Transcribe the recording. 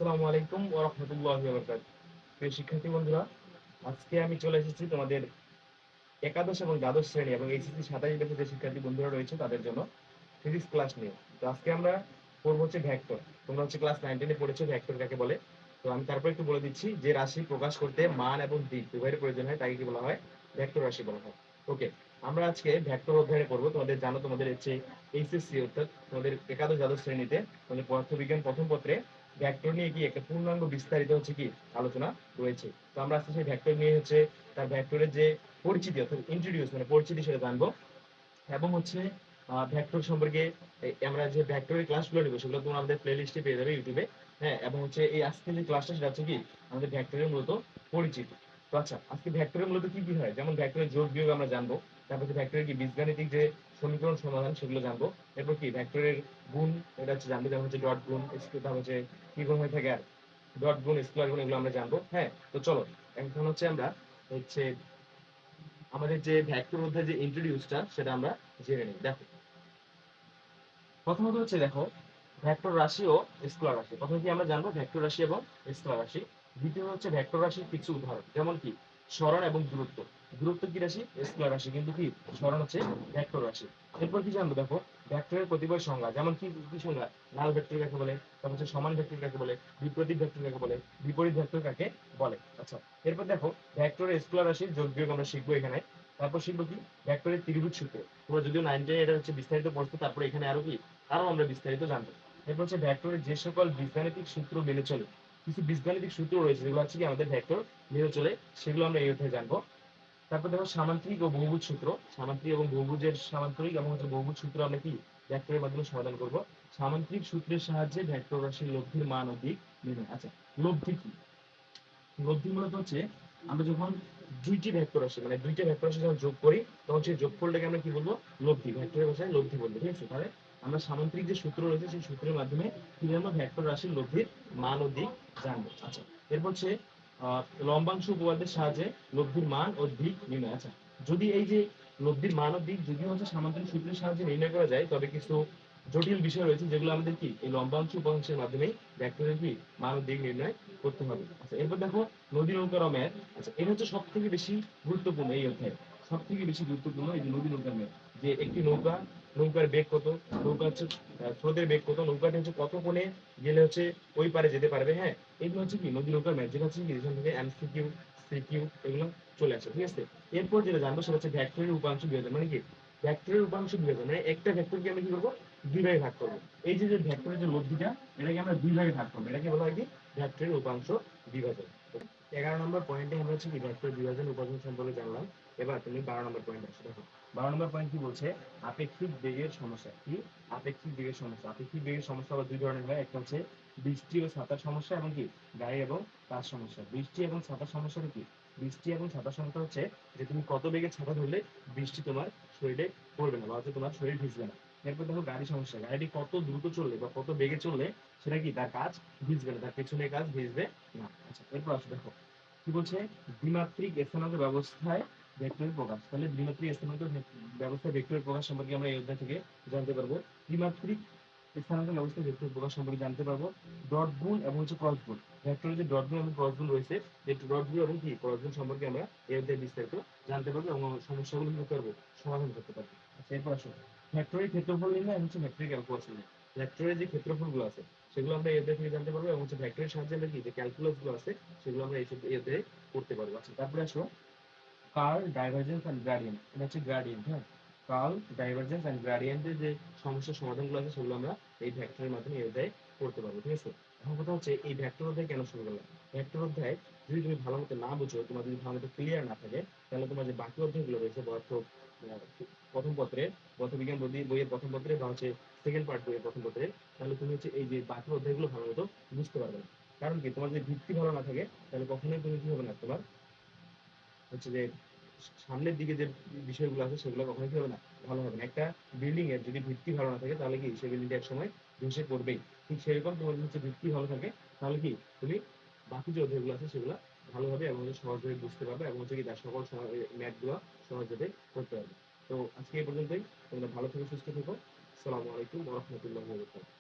আসসালামু আলাইকুম ওয়া রাহমাতুল্লাহি ওয়া বারাকাতুহু। প্রিয় শিক্ষার্থী বন্ধুরা, আজকে আমি চলে এসেছি তোমাদের একাদশ এবং দ্বাদশ শ্রেণী এবং এইচএসসি 27 ব্যাচের যে শিক্ষার্থী বন্ধুরা রয়েছে তাদের জন্য ফিজিক্স ক্লাস নিয়ে। তো আজকে আমরা পড়বো হচ্ছে ভেক্টর। তোমরা হচ্ছে ক্লাস 9 10 এ পড়েছো ভেক্টর কাকে বলে। তো আমি তারপর একটু বলে দিচ্ছি যে রাশি প্রকাশ করতে মান এবং দিক উভয়ের প্রয়োজন হয় তাকে কি বলা হয়? ভেক্টর রাশি বলা হয়। ওকে, আমরা আজকে ভেক্টর অধ্যায়ে পড়বো। তোমাদের জানো তোমাদের হচ্ছে এইচএসসি অর্থাৎ তোমাদের একাদশ দ্বাদশ শ্রেণীতে তোমাদের পদার্থবিজ্ঞান প্রথম পত্রে ভেক্টর নিয়ে কি একটা পূর্ণাঙ্গ বিস্তারিত হচ্ছে কি আলোচনা রয়েছে। তো আমরা আজকে সেই ভেক্টর নিয়ে হচ্ছে তার ভেক্টরের যে পরিচিতি অর্থাৎ ইন্ট্রোডিউস মানে পরিচিতি সেটা জানবো এবং হচ্ছে ভেক্টর সম্পর্কে আমরা যে ভেক্টরের ক্লাসগুলো নেবো সেগুলো তোমরা আমাদের প্লে লিস্টে পেয়ে যাবে ইউটিউবে। হ্যাঁ, এবং হচ্ছে এই আজকে যে ক্লাসটা সেটা হচ্ছে কি আমাদের ভেক্টরের মূলত পরিচিতি। তো আচ্ছা, আজকে ভেক্টরের মূলত কি কি হয়, যেমন ভেক্টরের যোগ বিয়োগ আমরা জানবো, তারপর হচ্ছে ভেক্টরের কি বীজগাণিতিক যে সমীকরণ সমাধান সেগুলো জানবো, এরপর কি ভেক্টরের গুণ এটা হচ্ছে জানবো, যেমন হচ্ছে ডট গুণ, তারপর হচ্ছে কি গুণ হয়ে থাকে আর ডট গুণ, স্কয়ার গুণ, এগুলো আমরা জানবো। হ্যাঁ, তো চলো এখন হচ্ছে আমরা হচ্ছে আমাদের যে ভেক্টর অধ্যায়ের যে ইন্ট্রোডিউসটা সেটা আমরা জেনে নিই। দেখো, প্রথমত হচ্ছে দেখো ভেক্টর রাশি ও স্কেলার রাশি। প্রথমে কি আমরা জানবো ভেক্টর রাশি এবং স্কেলার রাশি। দ্বিতীয় হচ্ছে ভেক্টর রাশির কিছু উদাহরণ, যেমন কি সরণ এবং দূরত্ব। দূরত্ব কি রাশি? স্কেলার রাশি, কিন্তু কি সরণ হচ্ছে ভেক্টর রাশি। এরপর কি জানবো দেখো ভেক্টরের কতিপয় সংজ্ঞা, যেমন কি কি সংজ্ঞা, লাল ভেক্টর কাকে বলে, তারপর হচ্ছে সমান ভেক্টর কাকে বলে, বিপরীত ভেক্টর কাকে বলে, বিপরীত ভেক্টর কাকে বলে। আচ্ছা, এরপর দেখো ভেক্টরের স্কেলার রাশির যোগ বিয়োগ আমরা শিখবো এখানে। তারপর শিখবো কি ভেক্টরের ত্রিভুজ সূত্র। তোমরা যদিও 9 10 এটা হচ্ছে বিস্তারিত পড়ছো, তারপরে এখানে আরো কি আরো আমরা বিস্তারিত জানবো। এরপর হচ্ছে ভেক্টরের যে সকল বীজগাণিতিক সূত্র মেনে চলে, কিছু বীজগাণিতিক সূত্র রয়েছে যেগুলো হচ্ছে কি আমাদের ভেক্টর মেনে চলে, সেগুলো আমরা এই অধ্যায়ে জানবো। তারপর দেখো সামান্তরিক ও বহুভুজ সূত্র, সামান্তরিক এবং বহুভুজের সামান্তরিক এবং হচ্ছে বহুভুজ সূত্র আমরা কি ভেক্টরের মাধ্যমে সমাধান করব। সামান্তরিক সূত্রের সাহায্যে ভেক্টর রাশির লব্ধির মান ও দিক নির্ণয়। আচ্ছা, লব্ধি কি? লব্ধি মূলত হচ্ছে আমরা যখন দুইটি ভেক্টর রাশি মানে দুইটা ভেক্টর রাশি যখন যোগ করি তখন সেই যোগফলটাকে আমরা কি বলবো? লব্ধি। ভেক্টরের ভাষায় লব্ধি বলবো, ঠিক আছে? তাহলে আমরা সামান্তরিক যে সূত্র রয়েছে সেই সূত্রের মাধ্যমে কি জানবো? ভেক্টর রাশির লব্ধির মান ও দিক জানবো। আচ্ছা, এরপর হচ্ছে লম্বাংশ উপপাদ্যের সাহায্যে লব্ধির মান ও দিক নির্ণয়। আচ্ছা, যদি এই যে লব্ধির মান ও দিক যদিও হচ্ছে সামান্তরিক সূত্রের সাহায্যে নির্ণয় করা যায়, তবে কিছু জটিল বিষয় রয়েছে যেগুলো আমাদের কি এই লম্বাংশ উপাংশের মাধ্যমে ভেক্টরের কি মান ও দিক নির্ণয় করতে হবে। আচ্ছা, এরপর দেখো নদী নৌকার ম্যাথ। আচ্ছা, এটা হচ্ছে সব থেকে বেশি গুরুত্বপূর্ণ এই অধ্যায়ে, সব থেকে বেশি গুরুত্বপূর্ণ এই যে নদী নৌকার ম্যাথ। যে একটি নৌকা, নৌকার বেগ কত, নৌকা হচ্ছে স্রোতের বেগ কত, নৌকাটা হচ্ছে কত কোণে গেলে হচ্ছে ওই পারে যেতে পারবে। হ্যাঁ, এগুলো হচ্ছে কি নদী নৌকার ম্যাথ, যেটা হচ্ছে কি এখান থেকে এমসিকিউ সিকিউ এগুলো চলে আসে, ঠিক আছে? এরপর যেটা জানবো সেটা হচ্ছে ভেক্টরের উপাংশ বিভাজন। মানে কি ভেক্টরের উপাংশ বিভাজন? মানে একটা ভেক্টরকে আমরা কি করবো? দুই ভাগে ভাগ করবো। এই যে যে ভেক্টরের যে লব্ধিটা এটাকে আমরা দুই ভাগে ভাগ করবো, এটাকে বলা হয় কি ভেক্টরের উপাংশ বিভাজন। 11 নম্বর পয়েন্টে আমরা হচ্ছে কি ভেক্টর বিভাজন উপাদান সম্পর্কে জানলাম। এবার তুমি 12 নম্বর পয়েন্ট আসো। দেখো 12 নম্বর পয়েন্ট কি বলছে? আপেক্ষিক বেগের সমস্যা। কি আপেক্ষিক বেগের সমস্যা? আপেক্ষিক বেগের সমস্যা আবার দুই ধরনের হয়, একটা হচ্ছে বৃষ্টি ও ছাতার সমস্যা এবং কি গাড়ি এবং কার সমস্যা। বৃষ্টি এবং ছাতার সমস্যাটা কি? বৃষ্টি এবং ছাতার সমস্যা হচ্ছে যে তুমি কত বেগে ছাতা ধরলে বৃষ্টি তোমার শরীরে পড়বে না বা হচ্ছে তোমার শরীর ভিজবে না। এরপর দেখো গাড়ি সমস্যা, গাড়িটি কত দ্রুত চললে বা কত বেগে চললে সেটা কি তার কাজ ভিজবে না, তার পেছনে কাজ ভিজবে না। আচ্ছা, এরপর আসো দেখো কি বলছে? দ্বিমাত্রিক স্থানাঙ্ক ব্যবস্থায় ভেক্টরের প্রকাশ। তাহলে দ্বিমাত্রিক স্থানাঙ্ক ব্যবস্থায় ভেক্টরের প্রকাশ সম্পর্কে আমরা এই অধ্যায় থেকে জানতে পারবো। ত্রিমাত্রিক স্থানাঙ্ক ব্যবস্থায় ভেক্টরের প্রকাশ সম্পর্কে জানতে পারবো। ডট গুণ এবং হচ্ছে ক্রস গুণ, ভেক্টরের যে ডট গুণ এবং ক্রস গুণ রয়েছে এই ডট গুণ এবং কি ক্রস গুণ সম্পর্কে আমরা এই অধ্যায়ে বিস্তারিত জানতে পারবো এবং সমস্যাগুলো কি করতে পারবো? সমাধান করতে পারবো। আচ্ছা, এরপর আসো ভেক্টরের ক্ষেত্রফল নির্ণয় এবং হচ্ছে ভেক্টরের ক্যালকুলাস নির্ণয়। ভেক্টরের যে ক্ষেত্রফলগুলো আছে সেগুলো আমরা এই অধ্যায় থেকে জানতে পারবো এবং হচ্ছে ভেক্টরের সাহায্যে আমরা কি যে ক্যালকুলাস গুলো আছে সেগুলো আমরা এই অধ্যায়ে করতে পারবো। আচ্ছা, তারপরে আসো কার্ল, ডাইভারজেন্স এন্ড গ্রেডিয়েন্ট। এটা হচ্ছে গ্রেডিয়েন্ট। হ্যাঁ, কার্ল, ডাইভারজেন্স এন্ড গ্রেডিয়েন্টের যে সমস্যার সমাধানগুলো আছে সেগুলো আমরা এই ভেক্টরের মাধ্যমে এই অধ্যায়ে করতে পারবো, ঠিক আছে? এখন কথা হচ্ছে এই ভেক্টর অধ্যায় কেন শুরু করলাম? ভেক্টর অধ্যায় যদি তুমি ভালো মতো না বুঝো, তোমার যদি ভালো মতো ক্লিয়ার না থাকে, তাহলে তোমার যে বাকি অধ্যায়গুলো রয়েছে পদার্থ প্রথম পত্রে, পদার্থবিজ্ঞান বইয়ের প্রথম পত্রে বা হচ্ছে সেকেন্ড পার্ট বইয়ের প্রথম পত্রে, তাহলে তুমি হচ্ছে এই যে বাকি অধ্যায়গুলো ভালো মতো বুঝতে পারবে না। কারণ কি তোমার যদি ভিত্তি ভালো না থাকে তাহলে কখনোই তুমি কি হবে না, তোমার হচ্ছে যে সামনের দিকে যে বিষয়গুলো আছে সেগুলো কখনোই কি হবে না, ভালো হবে না। একটা বিল্ডিং এর যদি ভিত্তি ভালো না থাকে তাহলে কি সেই বিল্ডিংটা এক সময় ধসে পড়বেই। ঠিক সেরকম তোমার যদি হচ্ছে ভিত্তি ভালো থাকে তাহলে কি তুমি বাকি যে অধ্যায়গুলো আছে সেগুলো ভালোভাবে এবং সহজভাবে বুঝতে পারবে এবং হচ্ছে কি তার সকল ম্যাথগুলো সহজভাবে করতে পারবে। তো আজকে এই পর্যন্তই। তোমরা ভালো থেকো, সুস্থ থেকো। আসসালামু আলাইকুম ওয়া রাহমাতুল্লাহি ওয়া বারাকাতুহু।